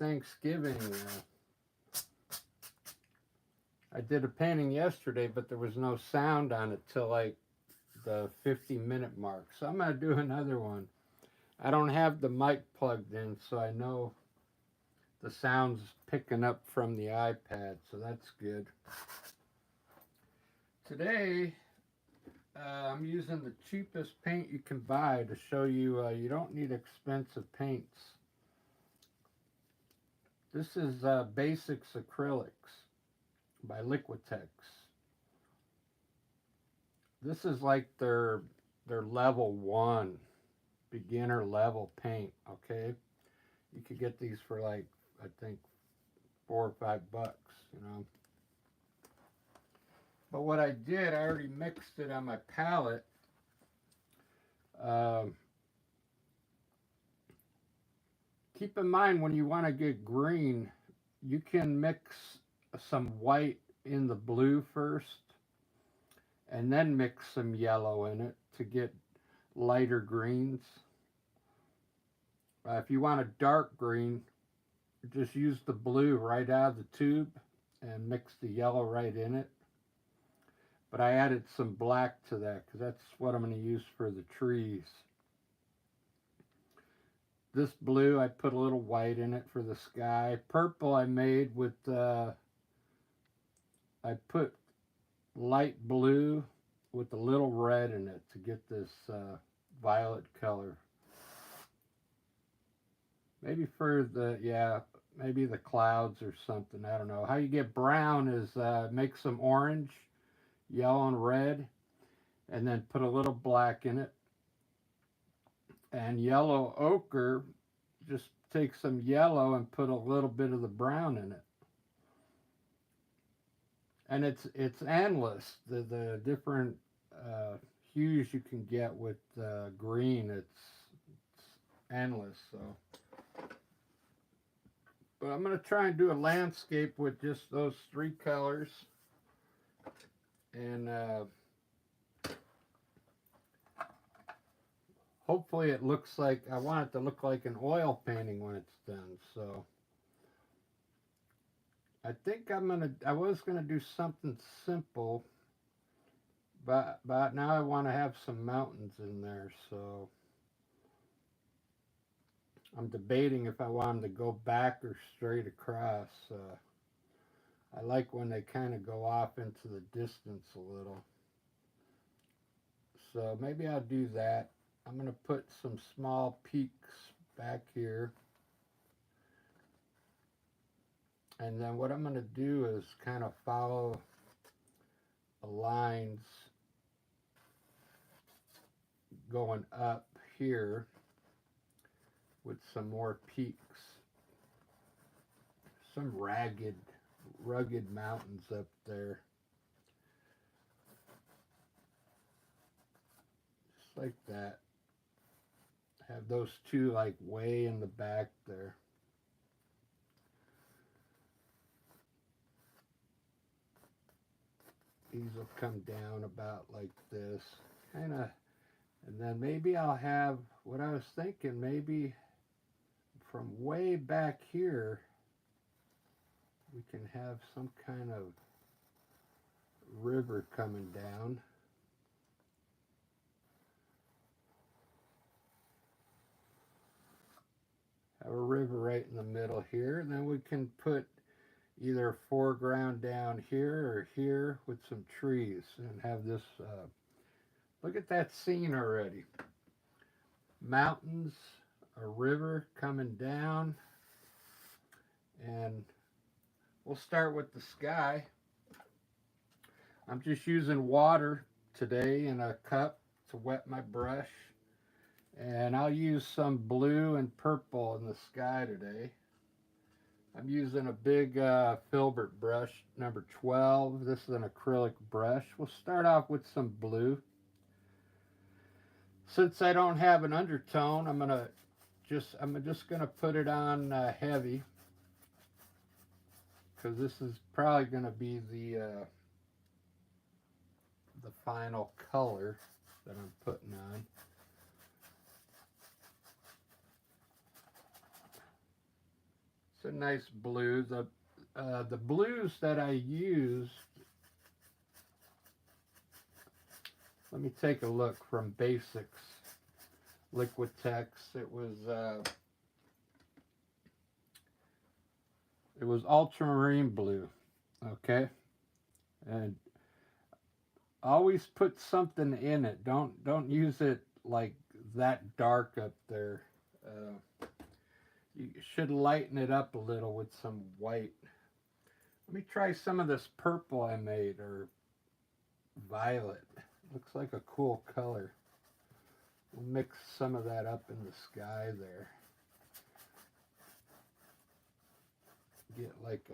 Thanksgiving. I did a painting yesterday, but there was no sound on it till like the 50-minute mark. So I'm going to do another one. I don't have the mic plugged in, so I know the sound's picking up from the iPad, so that's good. Today, I'm using the cheapest paint you can buy to show you you don't need expensive paints. This is Basics Acrylics by Liquitex. This is like their level 1 beginner level paint. Okay, you could get these for like, I think, $4 or $5, you know. But what I did, I already mixed it on my palette. Keep in mind, when you want to get green, you can mix some white in the blue first and then mix some yellow in it to get lighter greens. If you want a dark green, just use the blue right out of the tube and mix the yellow right in it. But I added some black to that because that's what I'm going to use for the trees. This blue, I put a little white in it for the sky. Purple I made with, I put light blue with a little red in it to get this violet color. Maybe for the, maybe the clouds or something. I don't know. How you get brown is make some orange, yellow, and red, and then put a little black in it. And yellow ochre, just take some yellow and put a little bit of the brown in it. And it's endless, the different hues you can get with green. It's endless. So, but I'm going to try and do a landscape with just those 3 colors. And hopefully it looks like, I want it to look like an oil painting when it's done. So I think I was gonna do something simple, but now I want to have some mountains in there. So I'm debating if I want them to go back or straight across. I like when they kind of go off into the distance a little. So maybe I'll do that. I'm going to put some small peaks back here. And then what I'm going to do is kind of follow the lines going up here with some more peaks. Some rugged mountains up there. Just like that. Have those 2 like way in the back there. These will come down about like this, kind of, and then maybe I'll have, what I was thinking, maybe from way back here, we can have some kind of river coming down. Have a river right in the middle here, and then we can put either foreground down here or here with some trees and have this, look at that scene already. Mountains, a river coming down, and we'll start with the sky. I'm just using water today in a cup to wet my brush, and I'll use some blue and purple in the sky today. I'm using a big filbert brush, number 12. This is an acrylic brush. We'll start off with some blue. Since I don't have an undertone, I'm just gonna put it on heavy, because this is probably gonna be the final color that I'm putting on. It's a nice blue. The blues that I used, let me take a look from Basics Liquitex. It was ultramarine blue, okay? And always put something in it. Don't use it like that dark up there. You should lighten it up a little with some white. Let me try some of this purple I made, or violet. Looks like a cool color. We'll mix some of that up in the sky there. Get like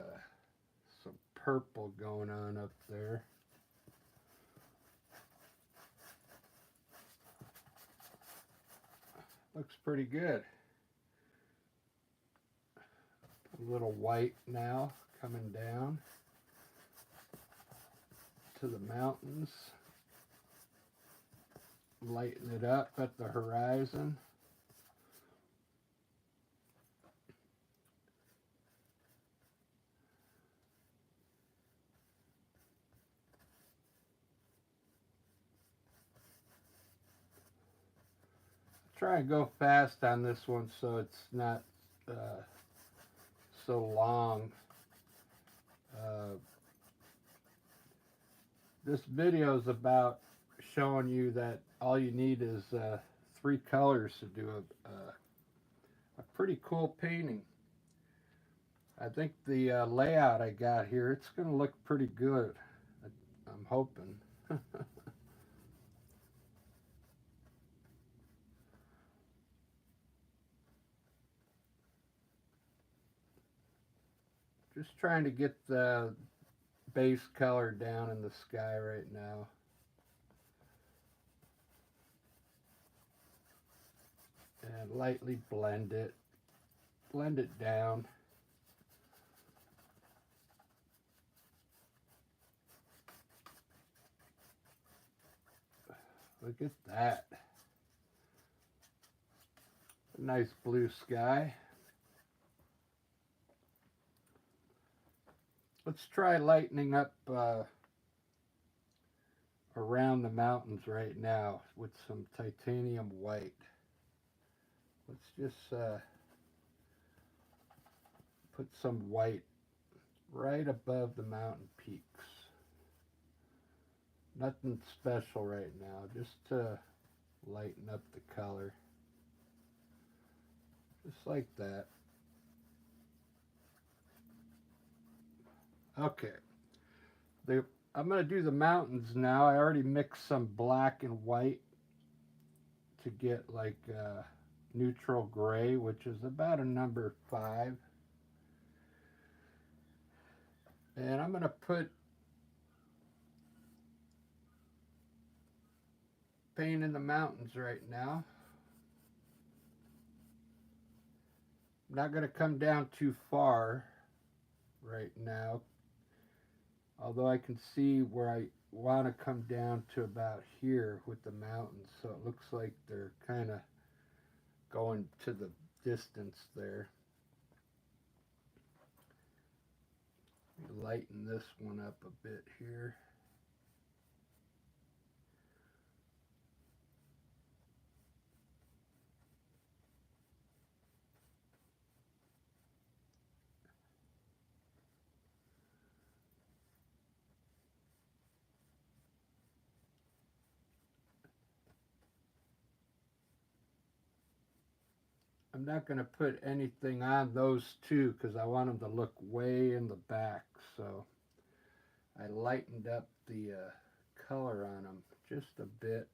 some purple going on up there. Looks pretty good. A little white now coming down to the mountains. Lighten it up at the horizon. Try and go fast on this one so it's not so long. This video is about showing you that all you need is 3 colors to do a pretty cool painting. I think the layout I got here, it's going to look pretty good. I'm hoping. Just trying to get the base color down in the sky right now. And lightly blend it down. Look at that. A nice blue sky. Let's try lightening up around the mountains right now with some titanium white. Let's just put some white right above the mountain peaks. Nothing special right now, just to lighten up the color. Just like that. Okay. I'm going to do the mountains now. I already mixed some black and white to get like neutral gray, which is about a number 5. And I'm going to put paint in the mountains right now. I'm not going to come down too far right now, although I can see where I want to come down to about here with the mountains, so it looks like they're kind of going to the distance there. Lighten this one up a bit here. I'm not going to put anything on those two because I want them to look way in the back, so I lightened up the color on them just a bit.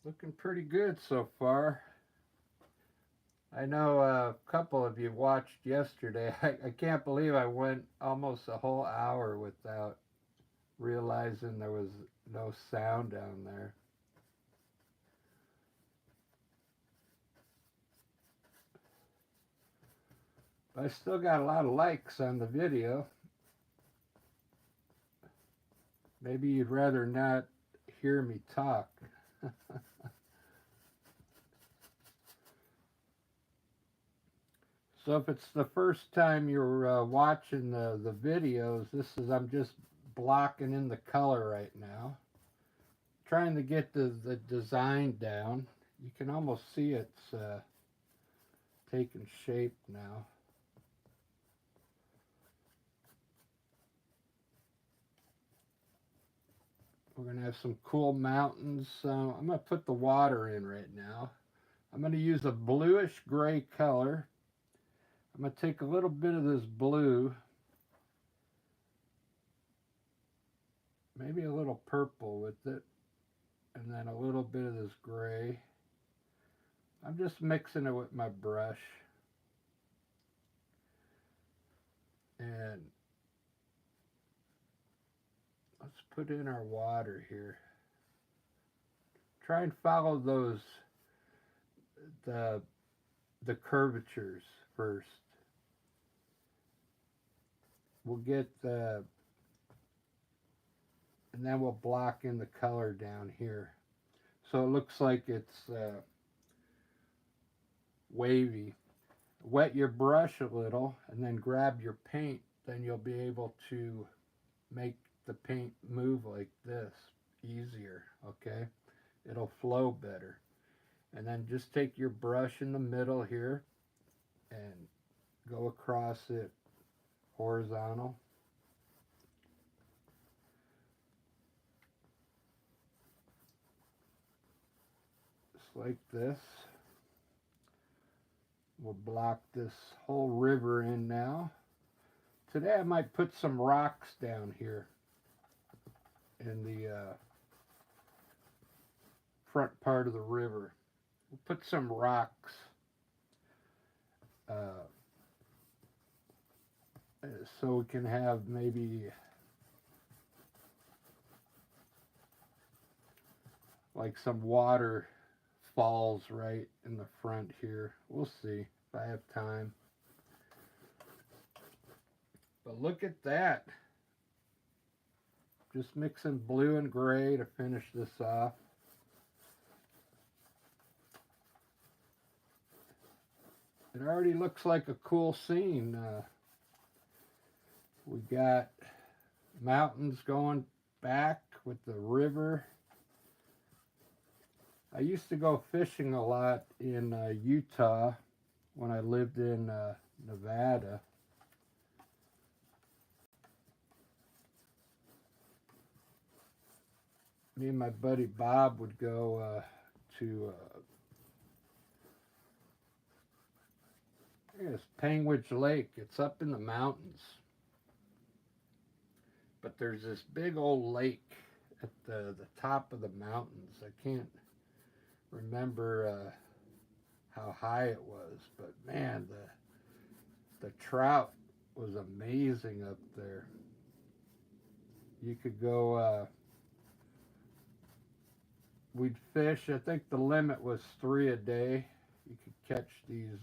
Looking pretty good so far. I know a couple of you watched yesterday. I can't believe I went almost a whole hour without realizing there was no sound down there. But I still got a lot of likes on the video. Maybe you'd rather not hear me talk. So if it's the first time you're watching the videos, I'm just blocking in the color right now. Trying to get the design down. You can almost see it's taking shape now. We're going to have some cool mountains. I'm going to put the water in right now. I'm going to use a bluish gray color. I'm going to take a little bit of this blue, maybe a little purple with it, and then a little bit of this gray. I'm just mixing it with my brush. And let's put in our water here. Try and follow the curvatures first. We'll get and then we'll block in the color down here. So it looks like it's wavy. Wet your brush a little and then grab your paint. Then you'll be able to make the paint move like this easier, okay? It'll flow better. And then just take your brush in the middle here and go across it horizontal. Just like this. We'll block this whole river in now. Today I might put some rocks down here in the front part of the river. We'll put some rocks so we can have maybe like some water falls right in the front here. We'll see if I have time. But look at that. Just mixing blue and gray to finish this off. It already looks like a cool scene. We got mountains going back with the river. I used to go fishing a lot in Utah when I lived in Nevada. Me and my buddy Bob would go to it's Panguitch Lake. It's up in the mountains. But there's this big old lake at the top of the mountains. I can't remember how high it was, but man, the trout was amazing up there. You could go, we'd fish, I think the limit was 3 a day. You could catch these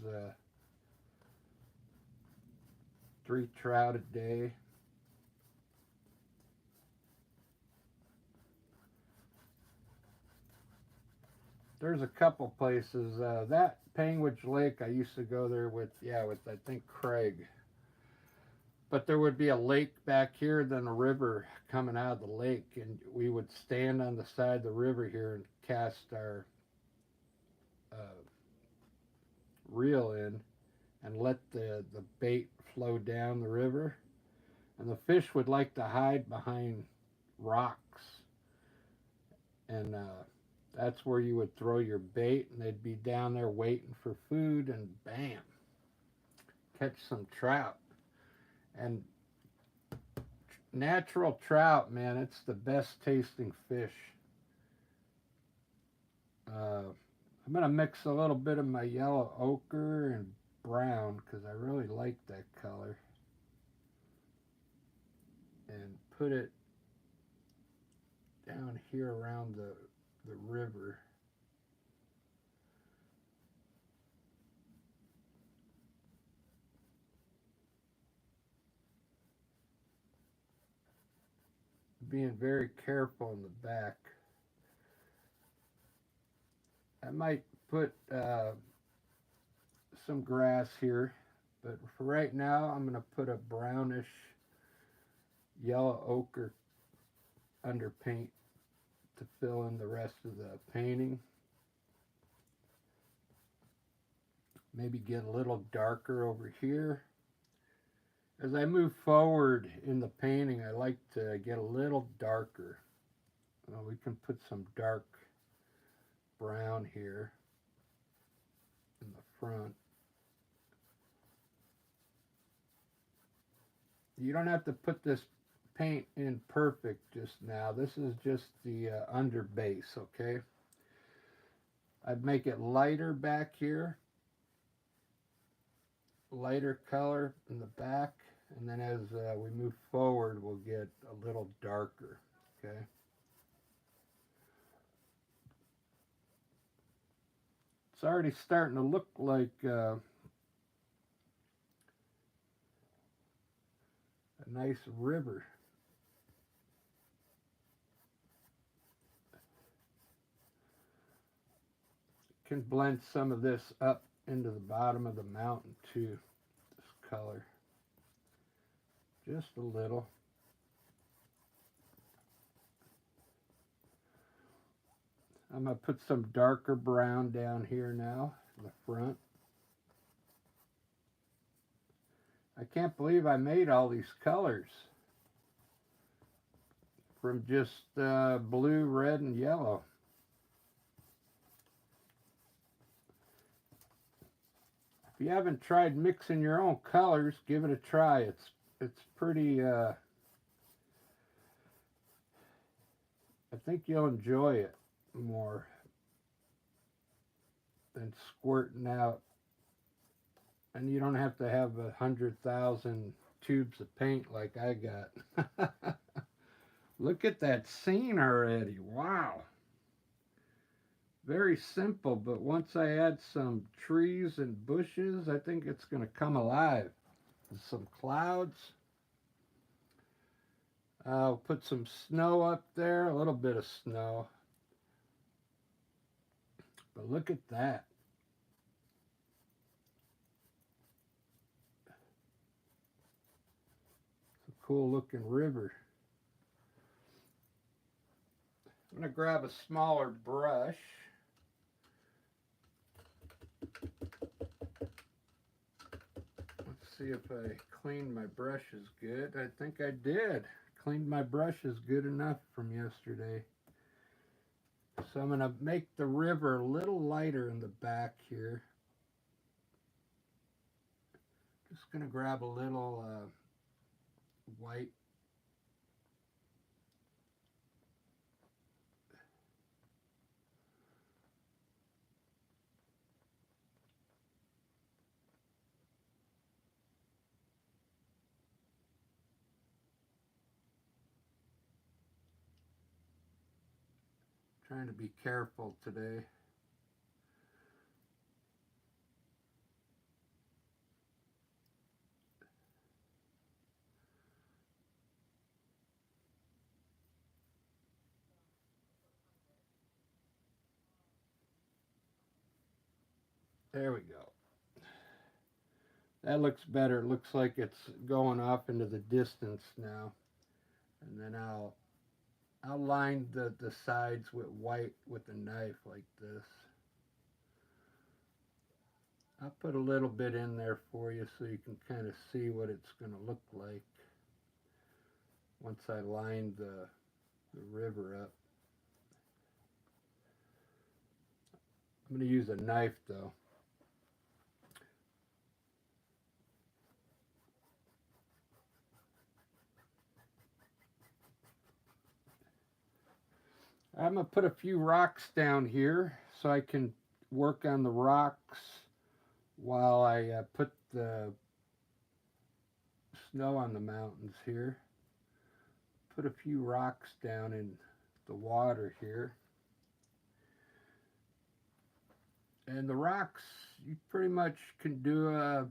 3 trout a day. There's a couple places. That Panguitch Lake, I used to go there with I think Craig. But there would be a lake back here, then a river coming out of the lake, and we would stand on the side of the river here and cast our reel in and let the bait flow down the river. And the fish would like to hide behind rocks. And that's where you would throw your bait, and they'd be down there waiting for food, and bam, catch some trout. And natural trout, man, it's the best tasting fish. I'm going to mix a little bit of my yellow ochre and brown because I really like that color, and put it down here around the river. Being very careful in the back. I might put some grass here, but for right now I'm going to put a brownish yellow ochre underpaint to fill in the rest of the painting. Maybe get a little darker over here. As I move forward in the painting, I like to get a little darker. We can put some dark brown here in the front. You don't have to put this paint in perfect just now. This is just the under base, okay? I'd make it lighter back here, lighter color in the back, and then as we move forward, we'll get a little darker, okay? It's already starting to look like a nice river. Can blend some of this up into the bottom of the mountain too, this color. Just a little. I'm going to put some darker brown down here now in the front. I can't believe I made all these colors from just blue, red, and yellow. If you haven't tried mixing your own colors, give it a try. It's pretty, I think you'll enjoy it more than squirting out. And you don't have to have 100,000 tubes of paint like I got. Look at that scene already. Wow. Very simple, but once I add some trees and bushes, I think it's going to come alive. And some clouds. I'll put some snow up there, a little bit of snow. But look at that. It's a cool looking river. I'm going to grab a smaller brush. Let's see if I cleaned my brushes good. I think I did. Cleaned my brushes good enough from yesterday. So I'm going to make the river a little lighter in the back here. Just going to grab a little white. Trying to be careful today. There we go. That looks better. It looks like it's going off into the distance now. And then I'll line the sides with white with a knife like this. I'll put a little bit in there for you so you can kind of see what it's going to look like once I line the river up. I'm going to use a knife though. I'm going to put a few rocks down here so I can work on the rocks while I put the snow on the mountains here. Put a few rocks down in the water here. And the rocks, you pretty much can do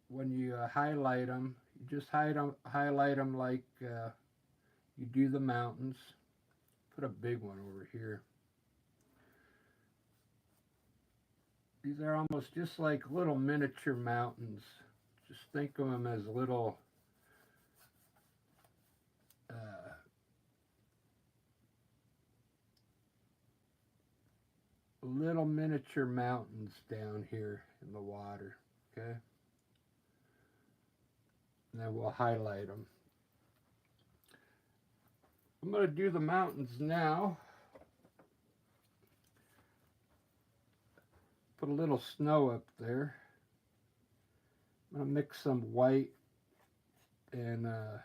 when you highlight them. You just highlight them like you do the mountains. Put a big one over here. These are almost just like little miniature mountains. Just think of them as little little miniature mountains down here in the water. Okay, and then we'll highlight them. I'm going to do the mountains now. Put a little snow up there. I'm going to mix some white and a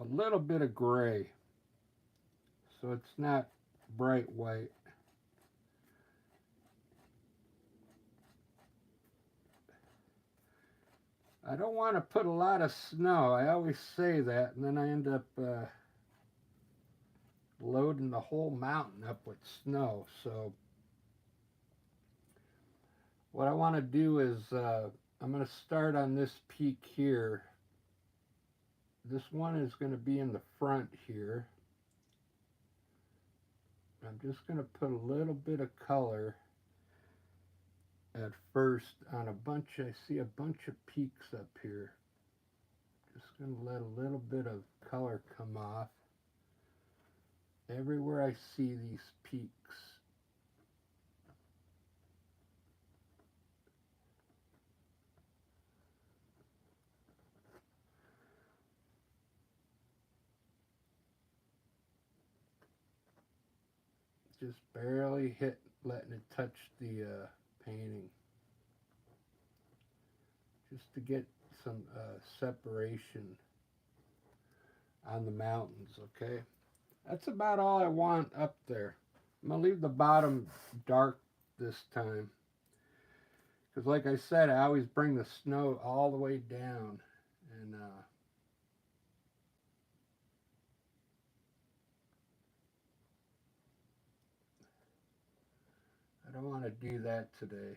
little bit of gray, so it's not bright white. I don't want to put a lot of snow. I always say that, and then I end up loading the whole mountain up with snow. So what I want to do is I'm going to start on this peak here. This one is going to be in the front here. I'm just going to put a little bit of color at first on a bunch. I see a bunch of peaks up here. Just going to let a little bit of color come off everywhere I see these peaks. Just barely letting it touch the painting, just to get some separation on the mountains. Okay, that's about all I want up there. I'm gonna leave the bottom dark this time, because like I said, I always bring the snow all the way down, and I don't want to do that today.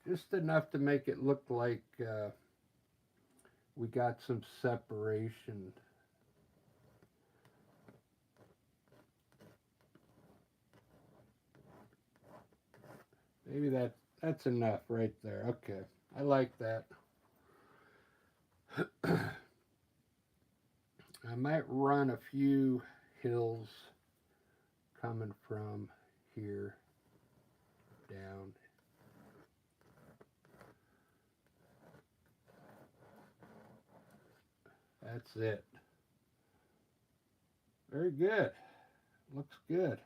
Just enough to make it look like we got some separation. Maybe that's enough right there. Okay, I like that. I might run a few hills coming from here down. That's it. Very good. Looks good.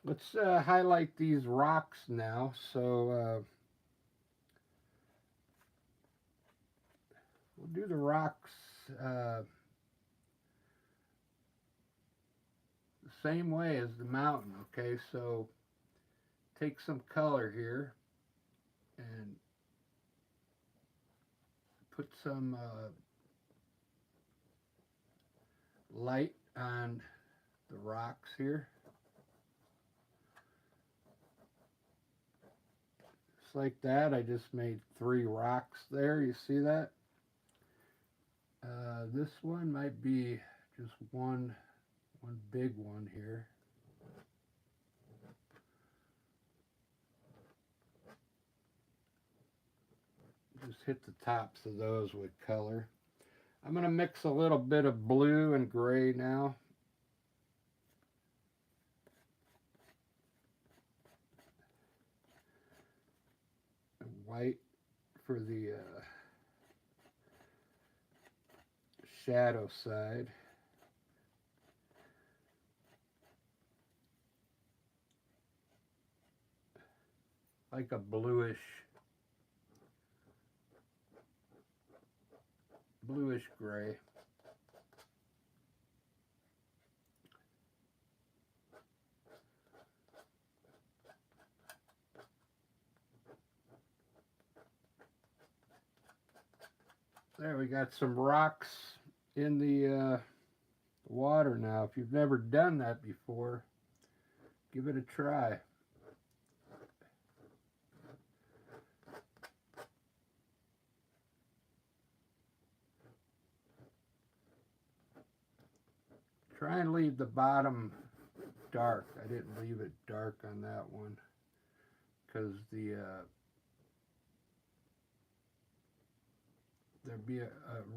Let's highlight these rocks now. So we'll do the rocks the same way as the mountain. Okay, so take some color here and put some light on the rocks here. Just like that. I just made 3 rocks there. You see that? This one might be just one big one here. Just hit the tops of those with color. I'm going to mix a little bit of blue and gray now. And white for the shadow side. like a bluish gray. There, we got some rocks in the water now. If you've never done that before, give it a try. Try and leave the bottom dark. I didn't leave it dark on that one because there'd be a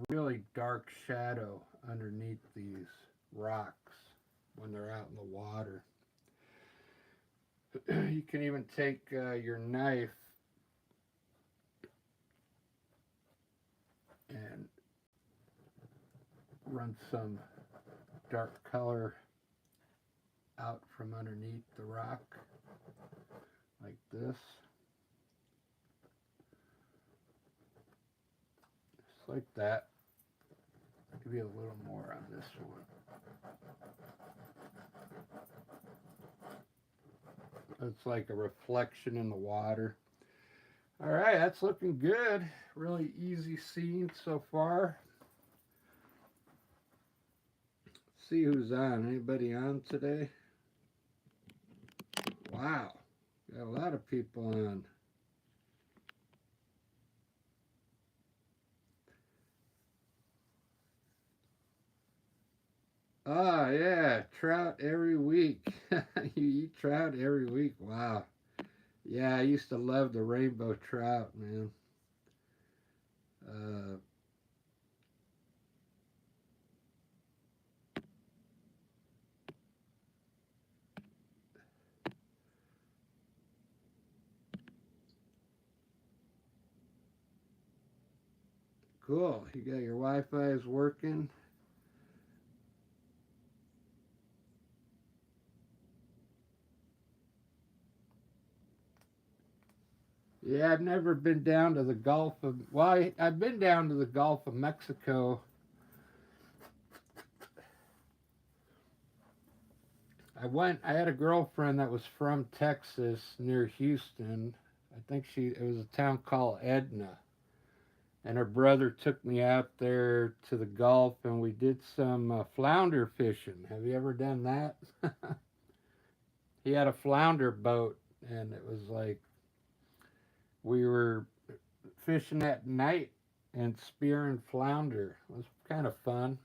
really dark shadow underneath these rocks when they're out in the water. You can even take your knife and run some dark color out from underneath the rock like this. Just like that. I'll give you a little more on this one. It's like a reflection in the water. All right, that's looking good. Really easy scene so far. Let's see who's on. Anybody on today? Wow, got a lot of people on. Ah, yeah, trout every week. You eat trout every week. Wow. Yeah, I used to love the rainbow trout, man. Uh, cool. You got your Wi-Fi is working. Yeah, I've never been down to the Gulf of, well, I've been down to the Gulf of Mexico. I had a girlfriend that was from Texas near Houston. I think it was a town called Edna. And her brother took me out there to the Gulf and we did some flounder fishing. Have you ever done that? He had a flounder boat and it was like we were fishing at night and spearing flounder. It was kind of fun.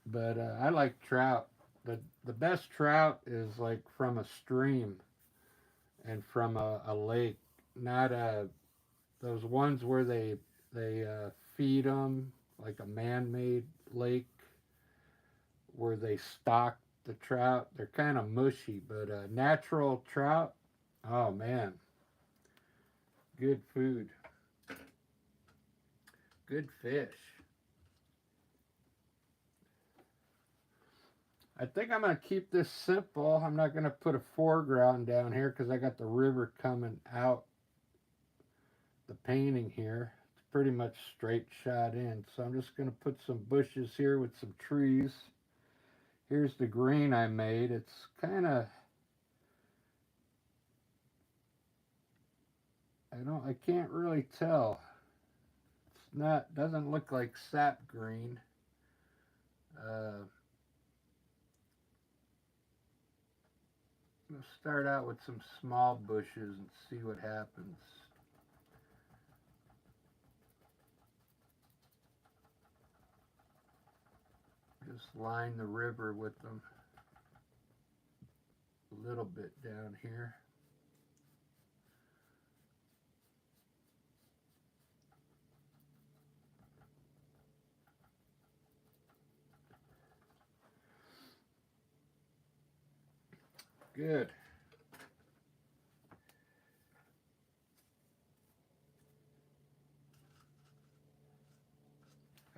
But I like trout. The best trout is like from a stream and from a lake, not those ones where they feed them like a man-made lake where they stock the trout. They're kind of mushy, but natural trout, oh man, good food, good fish. I think I'm going to keep this simple. I'm not going to put a foreground down here because I got the river coming out the painting here. It's pretty much straight shot in. So I'm just going to put some bushes here with some trees. Here's the green I made. It's kind of, I can't really tell. It's not, doesn't look like sap green. We'll start out with some small bushes and see what happens. Just line the river with them a little bit down here. Good.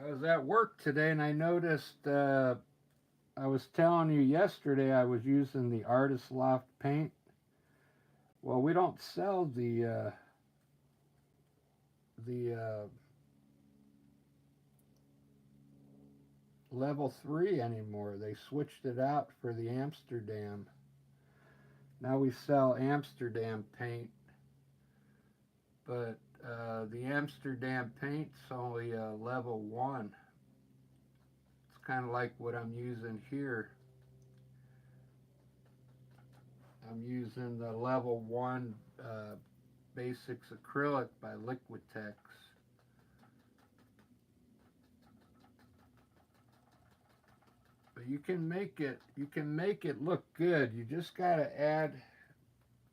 I was at work today and I noticed I was telling you yesterday I was using the Artist Loft paint. Well, we don't sell the level 3 anymore. They switched it out for the Amsterdam. Now we sell Amsterdam paint, but the Amsterdam paint's only level 1. It's kind of like what I'm using here. I'm using the level 1 Basics acrylic by Liquitex. But you can make it look good. You just got to add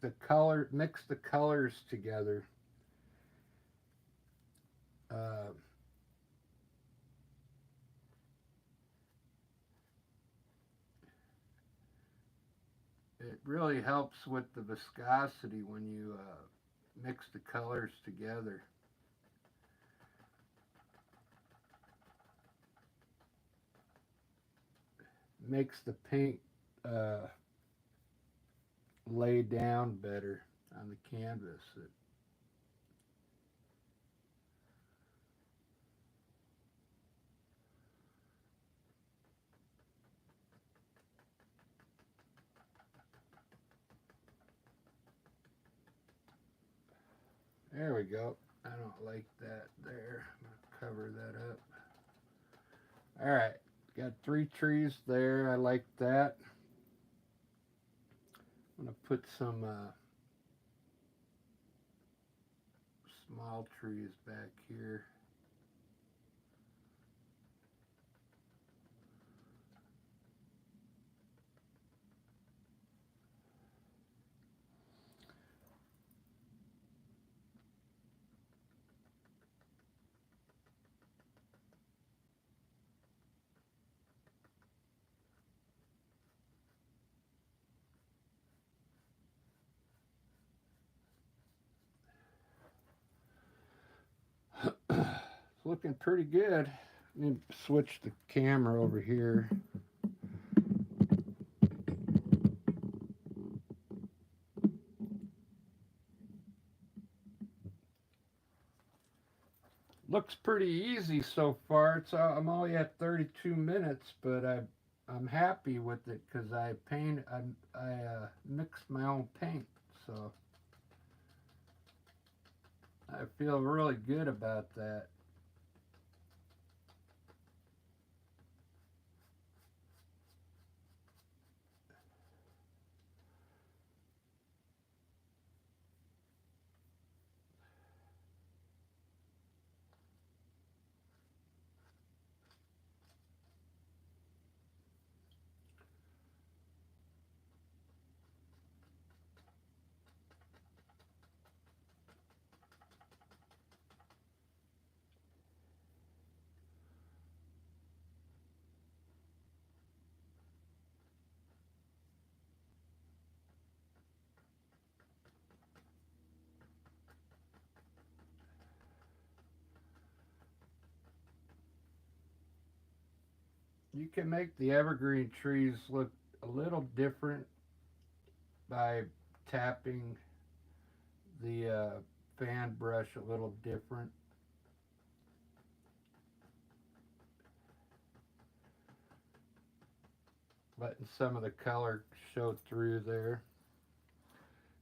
the color, mix the colors together. Uh, it really helps with the viscosity when you mix the colors together. Makes the paint uh, lay down better on the canvas. There we go. I don't like that there. I'm going to cover that up. All right. Got 3 trees there. I like that. I'm going to put some small trees back here. It's looking pretty good. Let me switch the camera over here. Looks pretty easy so far. I'm only at 32 minutes, but I'm happy with it because I mixed my own paint, so I feel really good about that. You can make the evergreen trees look a little different by tapping the fan brush a little different. Letting some of the color show through there.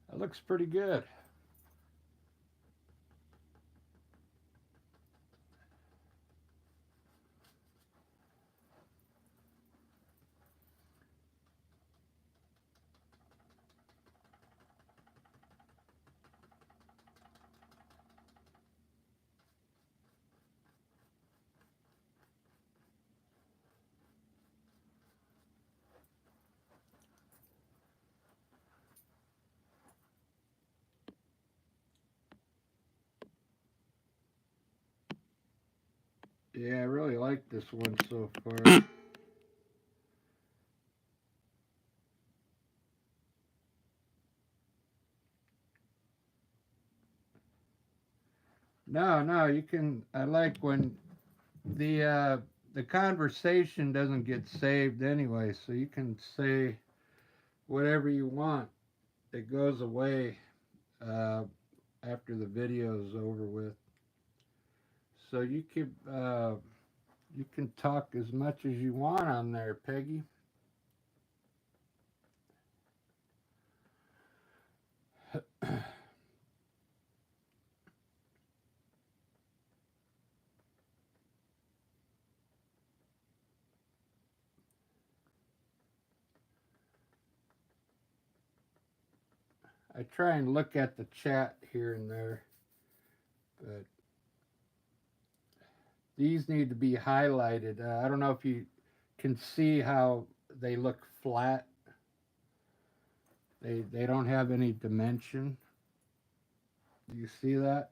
That looks pretty good. Yeah, I really like this one so far. No, no, you can. I like when the the conversation doesn't get saved anyway, so you can say whatever you want. It goes away uh, after the video is over with. So you can talk as much as you want on there, Peggy. I try and look at the chat here and there, but these need to be highlighted. I don't know if you can see how they look flat. They don't have any dimension. Do you see that?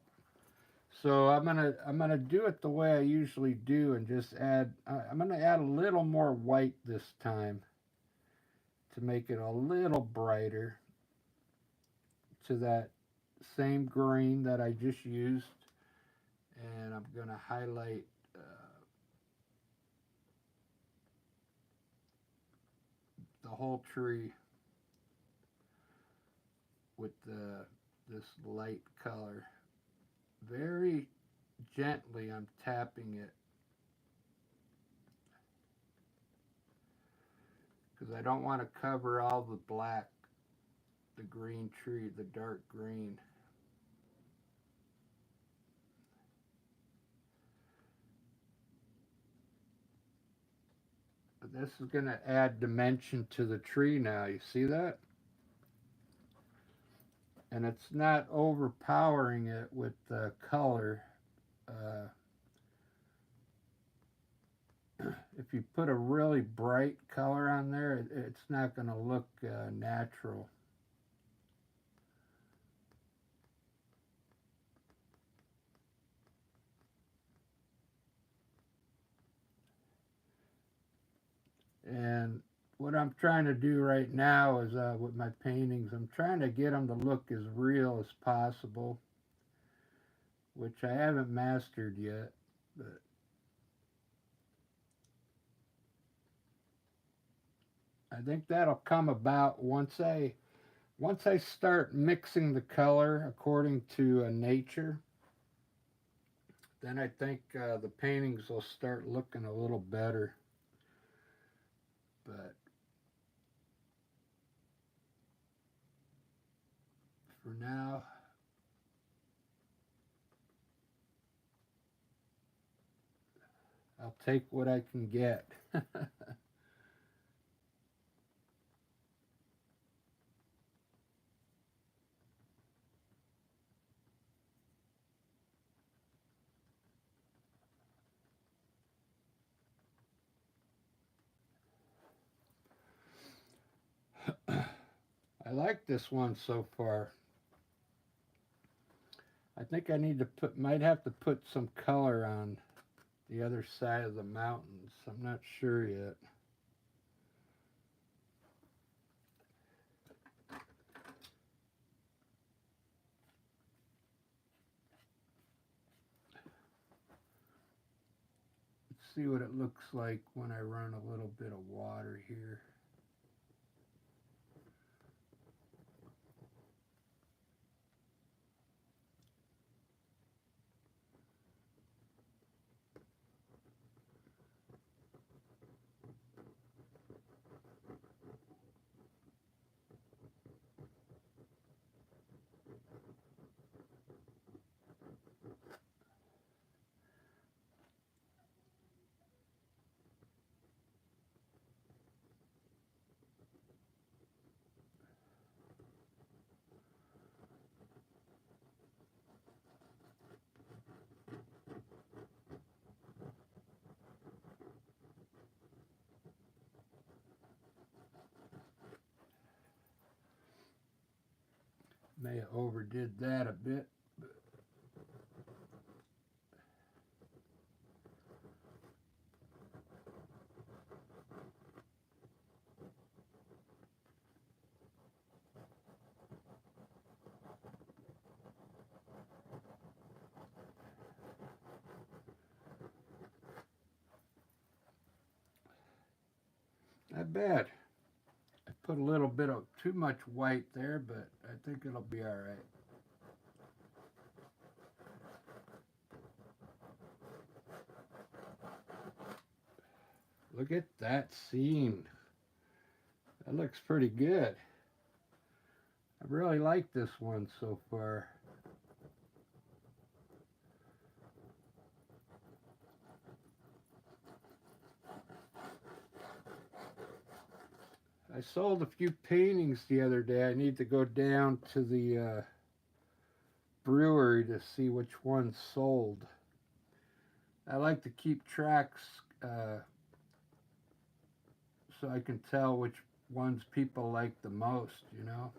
So I'm gonna do it the way I usually do and just add. I'm gonna add a little more white this time to make it a little brighter to that same green that I just used, and I'm gonna highlight the whole tree with this light color. Very gently, I'm tapping it because I don't want to cover all the black, the green tree, the dark green. But this is going to add dimension to the tree now. You see that? And it's not overpowering it with the color. Uh, if you put a really bright color on there, it's not going to look natural. And what I'm trying to do right now is with my paintings, I'm trying to get them to look as real as possible, which I haven't mastered yet. But I think that'll come about once I start mixing the color according to nature. Then I think the paintings will start looking a little better. But for now, I'll take what I can get. I like this one so far. I think I might have to put some color on the other side of the mountains. I'm not sure yet. Let's see what it looks like when I run a little bit of water here. May have overdid that a bit. Not bad. I put a little bit of too much white there, but I think it'll be all right. Look at that scene. That looks pretty good. I really like this one so far. I sold a few paintings the other day. I need to go down to the brewery to see which ones sold. I like to keep tracks so I can tell which ones people like the most, you know?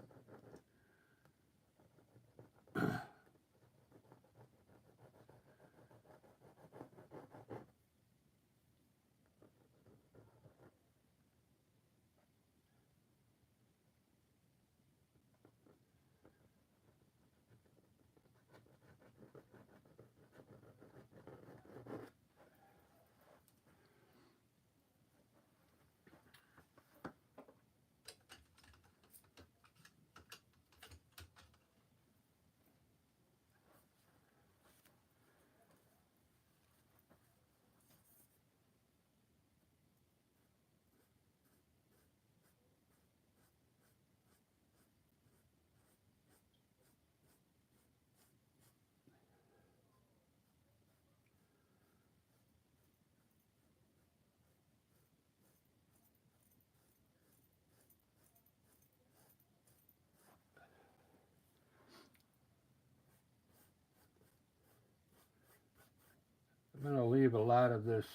I'm going to leave a lot of this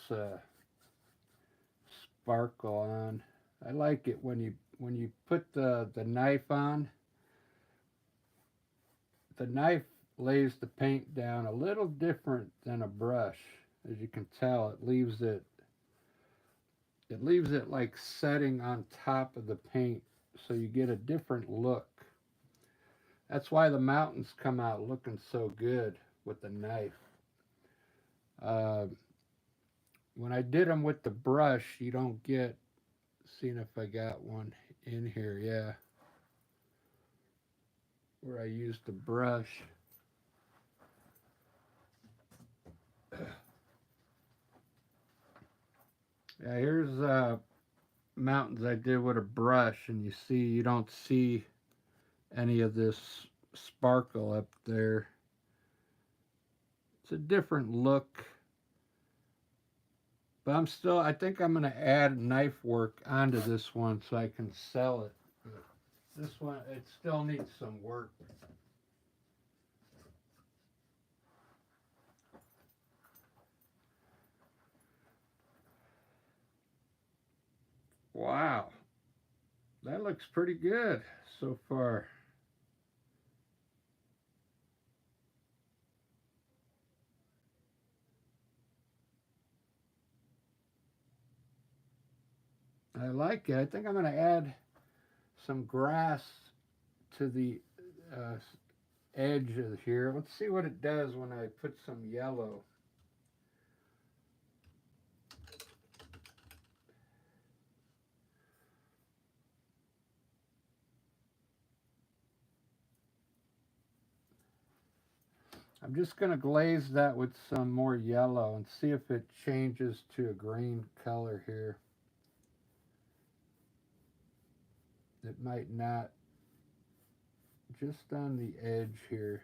sparkle on. I like it when you put the knife on. The knife lays the paint down a little different than a brush. As you can tell, it leaves it like setting on top of the paint so you get a different look. That's why the mountains come out looking so good with the knife. Uh, when I did them with the brush, you don't get, seeing if I got one in here, yeah, where I used the brush. Yeah, here's mountains I did with a brush, and you don't see any of this sparkle up there. It's a different look, but I think I'm going to add knife work onto this one so I can sell it. But this one, it still needs some work. Wow, that looks pretty good so far. I like it. I think I'm going to add some grass to the uh, edge of here. Let's see what it does when I put some yellow. I'm just going to glaze that with some more yellow and see if it changes to a green color here. It might not, just on the edge here.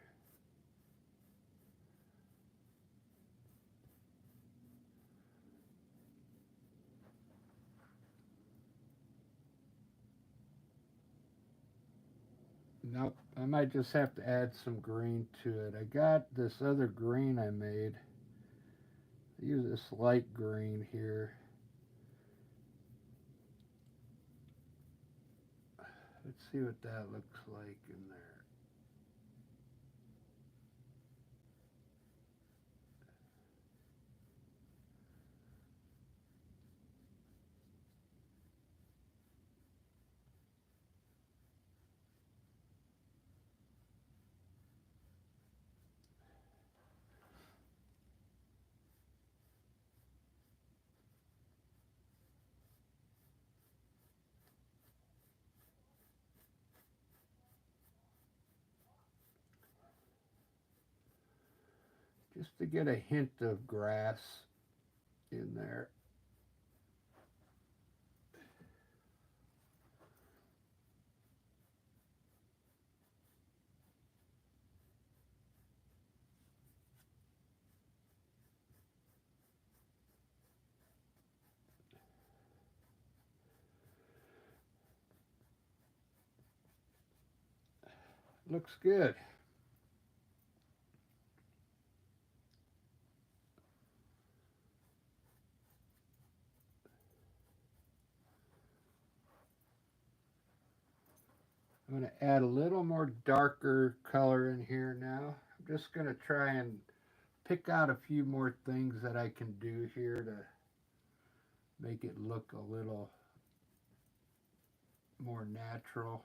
Nope, I might just have to add some green to it. I got this other green I made. I use this light green here. Let's see what that looks like in there. just to get a hint of grass in there. Looks good. I'm going to add a little more darker color in here now. I'm just going to try and pick out a few more things that I can do here to make it look a little more natural.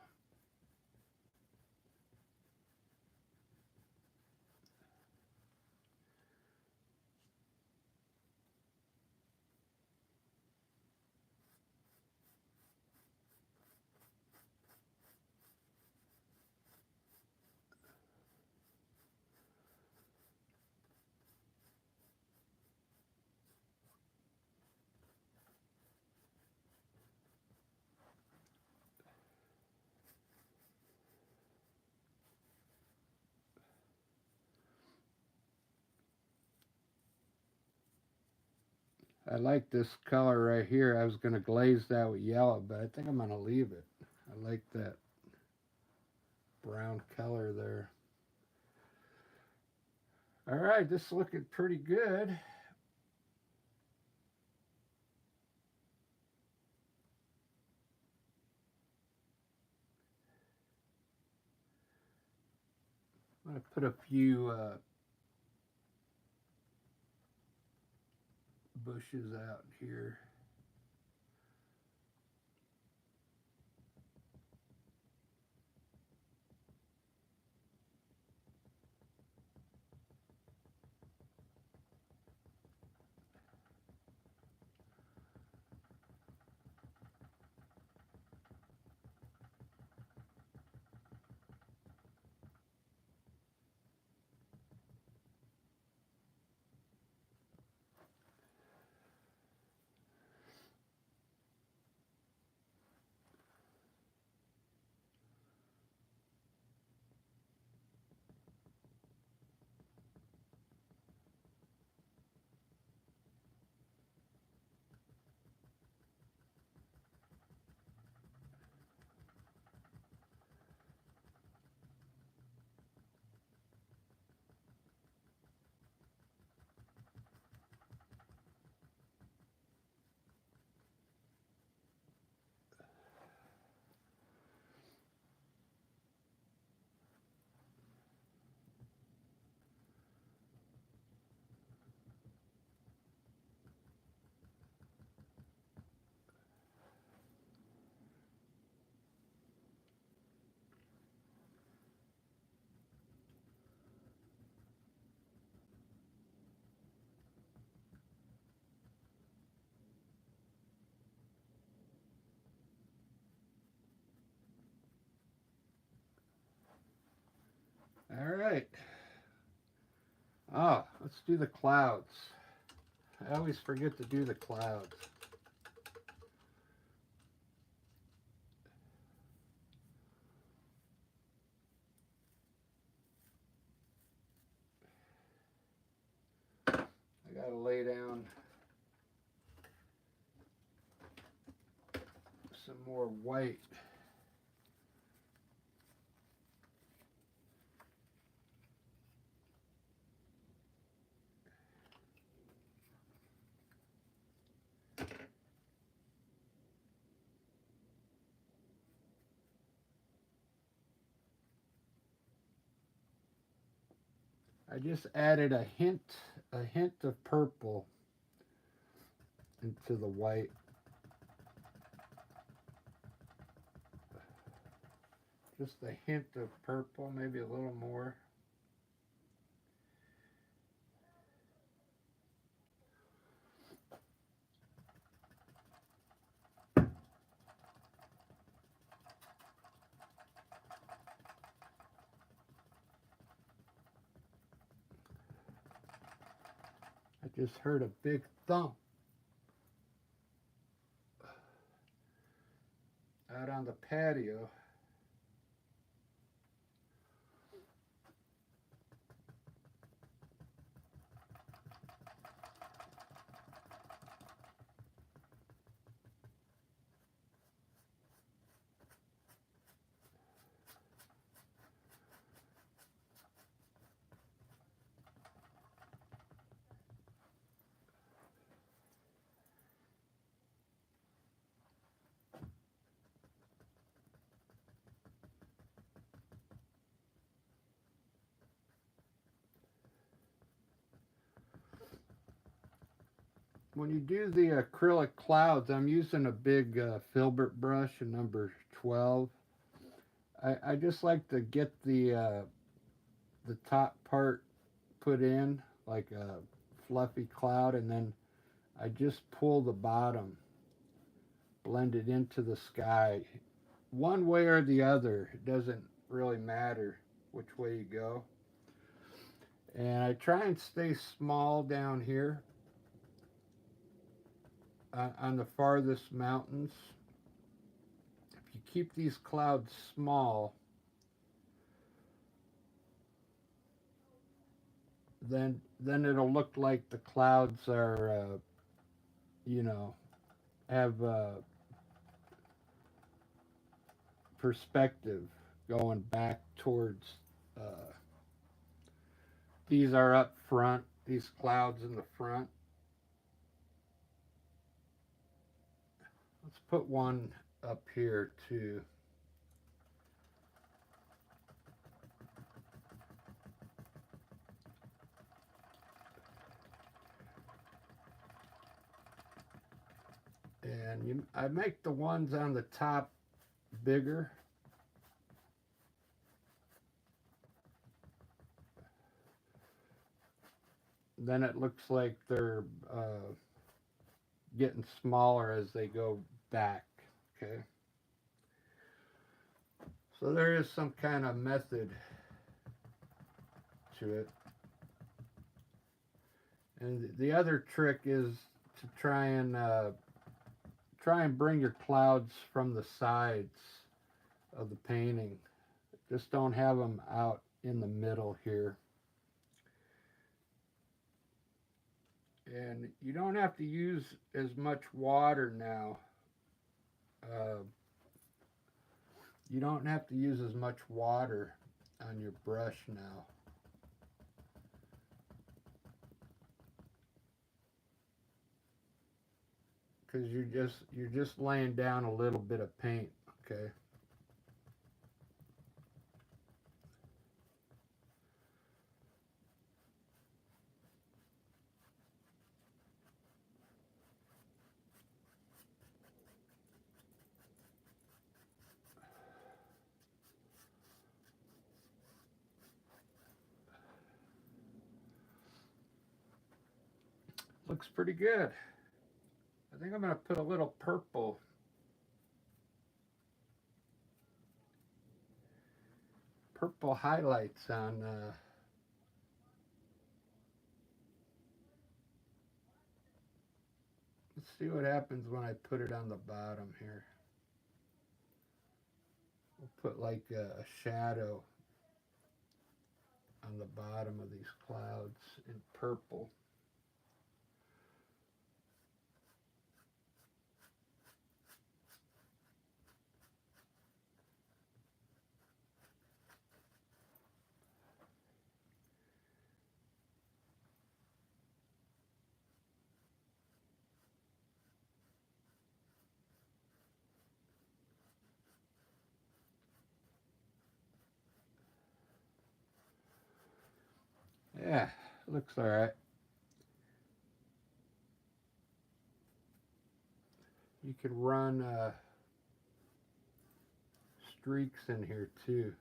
I like this color right here. I was going to glaze that with yellow, but I think I'm going to leave it. I like that brown color there. All right, this is looking pretty good. I'm going to put a few bushes out here. All right. Oh, let's do the clouds. I always forget to do the clouds. I gotta lay down some more white. I just added a hint of purple into the white. Just a hint of purple, maybe a little more. I just heard a big thump out on the patio. When you do the acrylic clouds, I'm using a big filbert brush, a number 12. I just like to get the top part put in like a fluffy cloud, and then I just pull the bottom, blend it into the sky. One way or the other, it doesn't really matter which way you go. And I try and stay small down here on the farthest mountains. If you keep these clouds small, then it'll look like the clouds are, you know, have perspective going back towards. Uh, these are up front. These clouds in the front. Let's put one up here too. And I make the ones on the top bigger. Then it looks like they're getting smaller as they go back. Okay. So there is some kind of method to it. And the other trick is to try and bring your clouds from the sides of the painting. Just don't have them out in the middle here. And you don't have to use as much water now. You don't have to use as much water on your brush now. Because you're just laying down a little bit of paint, okay? Looks pretty good. I think I'm going to put a little purple highlights on. Let's see what happens when I put it on the bottom here. We'll put like a shadow on the bottom of these clouds in purple. Yeah, looks all right. You could run streaks in here too.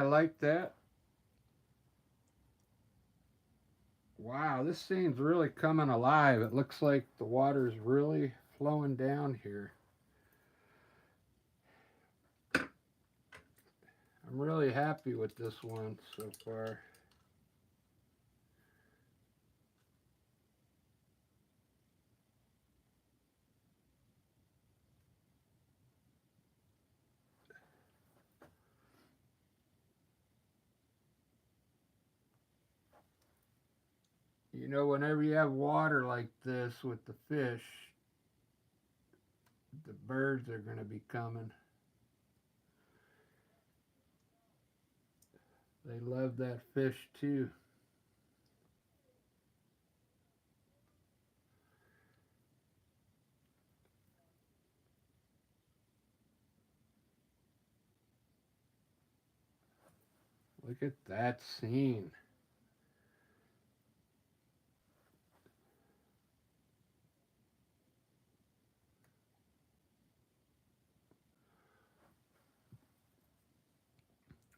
like that. Wow, this scene's really coming alive. It looks like the water's really flowing down here. I'm really happy with this one so far. You know, whenever you have water like this with the fish, the birds are going to be coming. They love that fish too. Look at that scene.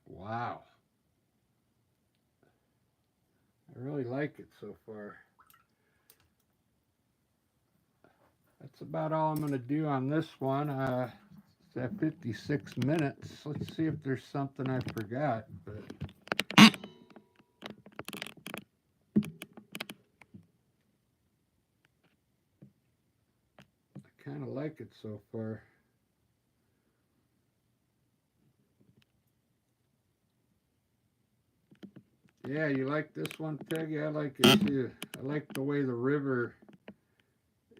Wow. I really like it so far. That's about all I'm going to do on this one. It's at 56 minutes. Let's see if there's something I forgot. But I kind of like it so far. Yeah, you like this one, Peggy? I like it too. I like the way the river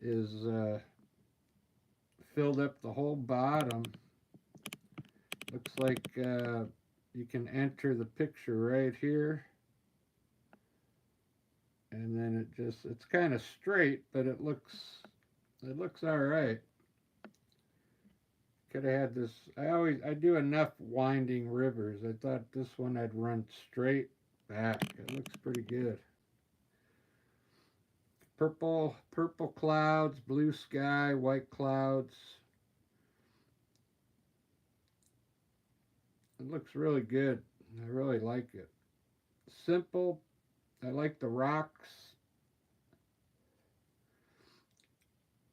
is filled up the whole bottom. Looks like you can enter the picture right here. And then it's kind of straight, but it looks all right. Could have had this. I do enough winding rivers. I thought this one I'd run straight back. It looks pretty good. Purple clouds, blue sky, white clouds. It looks really good. I really like it. Simple. I like the rocks.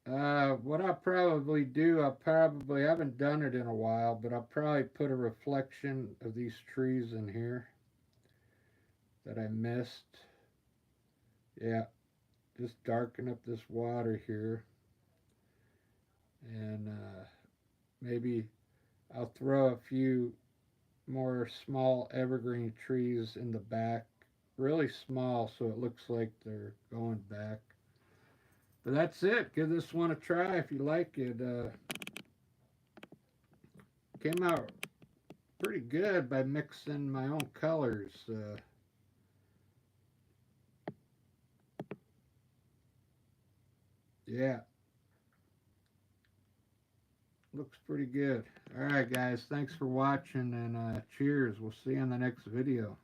What I'll probably do, I haven't done it in a while, but I'll probably put a reflection of these trees in here that I missed. Yeah, just darken up this water here. And maybe I'll throw a few more small evergreen trees in the back, really small, so it looks like they're going back. But that's it. Give this one a try if you like it. Came out pretty good by mixing my own colors. Yeah, looks pretty good. All right, guys. Thanks for watching and cheers. We'll see you in the next video.